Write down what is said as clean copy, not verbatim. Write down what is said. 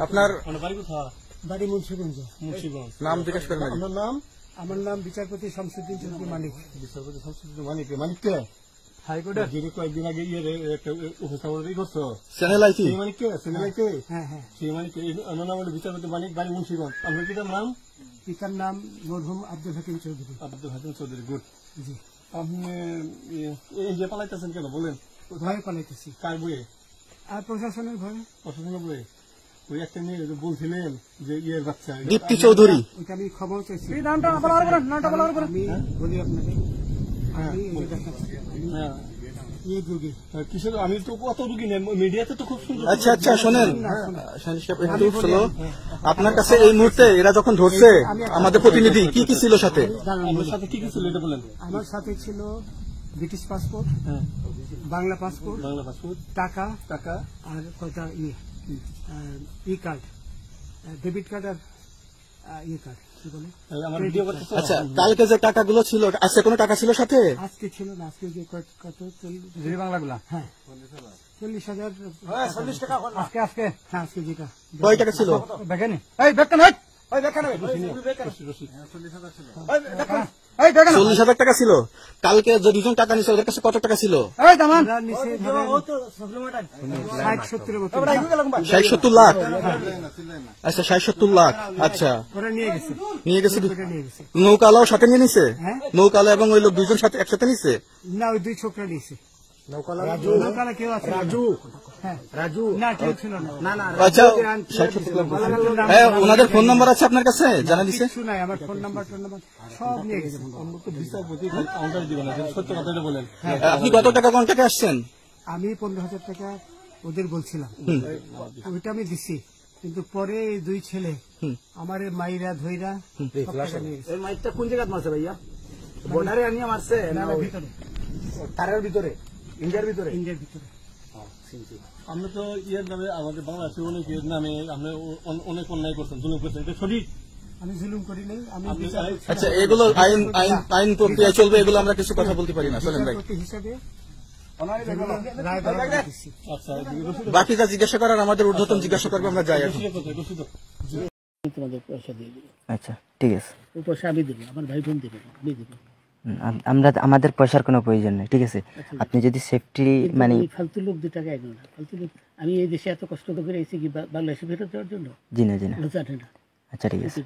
আপনার বাড়ি মুন্সিগঞ্জ। নাম জিজ্ঞেস করেন। আপনার নাম? আমার নাম বিচারপতি শামসুদ্দিন চৌধুরী মানিক। বিচারপতি শামসুদ্দিন মানিক। মানিককে হাইকোর্টের যিনি কয়েকদিন আগে একটা উপস্থাপন করছো চ্যানেল আইছি মানিককে চ্যানেলাইকে। হ্যাঁ হ্যাঁ, সেই মানিককে। আমার নাম হলো বিচারপতি মানিক, বাড়ি মুন্সিগঞ্জ। আপনার পিতার নাম? পিতার নাম মরহুম আব্দুল হাকিম চৌধুরী। আব্দুল হাকিম চৌধুরী, গুড। জি। আপনি এই যে পালাইতেছেন কেন বলেন? ভয়ে পালাইতেছি। কার বইয়ে? আর প্রশাসনের ভয়ে। প্রশাসনের বইয়ে? ওই একটা মেয়ে বলছিলেন যে ইয়ের বাচ্চা দীপ্তি চৌধুরী, ওইটা আমি খবর চাইছি। নামটা বলি আপনাকে। কিসের? আমি তো কত রুগী নেই মিডিয়াতে তো খুব সুন্দর। আচ্ছা আচ্ছা শোনেন, আপনার কাছে এই মুহূর্তে এরা যখন ধরছে আমাদের প্রতিনিধি কি কি ছিল সাথে? আমার সাথে কি কি ছিল এটা বলেন। আমার সাথে ছিল ব্রিটিশ পাসপোর্ট, বাংলা পাসপোর্ট, টাকা আর কয়টা ই কার্ড, ডেবিট কার্ড আর ই কার্ড। আচ্ছা, কালকে যে টাকাগুলো ছিল, আজকে কোনো টাকা ছিল সাথে? আজকে ছিল না, আজকে যে কত বাংলাগুলা। হ্যাঁ, 40,000। 40 টাকা আজকে। হ্যাঁ, আজকে যেটা। কয় টাকা ছিল? দেখেনি 40,000 টাকা ছিল। কালকে যে দুজন টাকা নিছে ওদের কাছে কত টাকা ছিল? 60-70 লাখ। আচ্ছা, 60-70 লাখ। আচ্ছা, নিয়ে গেছে। নৌকালাও সাথে নিয়ে নিছে? নৌকালা এবং ওই লোক দুজন সাথে একসাথে নিছে? না, ওই দুই ছোকরা নিছে। ওনাদের ফোন নাম্বার আছে আপনার কাছে? জানা দিছে? আমার ফোন নাম্বার সব নিয়ে গেছে। আপনি কত টাকা কন্টাক্টে আসছেন? আমি 15,000 টাকা ওদের বলছিলাম, ওইটা আমি দিছি। কিন্তু পরে এই দুই ছেলে আমার মাইরা ধইরা। এই মাইকটা কোন জায়গায় মারছে ভাইয়া? বর্ডারে আনিয়ে মারছে না ভিতরে? তারের ভিতরে, ইন্ডিয়ার ভিতরে। আমরা তো ইয়ের নামে, আমাদের বাংলাদেশের অনেকের নামে আপনি অনেক অন্যায় করছেন, জুলুম করছেন। এটা সঠিক? আমি জুলুম করি নাই। আচ্ছা, এগুলো আইন প্রক্রিয়া চলবে, এগুলো আমরা কিছু কথা বলতে পারি না। চলেন ভাই, হিসাবে বাকি যা জিজ্ঞাসা করার আমাদের ঊর্ধ্বতন জিজ্ঞাসা করবো, আমরা যাই এখন। তোমাদের পয়সা দিয়ে দেবো। আচ্ছা, ঠিক আছে। ওই পয়সা আমি দেবো, আমার ভাই বোন দেবে, আমি দেবো। আমাদের পয়সার কোনো প্রয়োজন নেই, ঠিক আছে? আপনি যদি সেফটি মানে ফালতু লোক 2 টাকা একদম না, ফালতু লোক। আমি এই দেশে এত কষ্ট করে এসেছি কি বাংলাদেশে ফেরত যাওয়ার জন্য? জি না। জানে না। আচ্ছা, ঠিক আছে।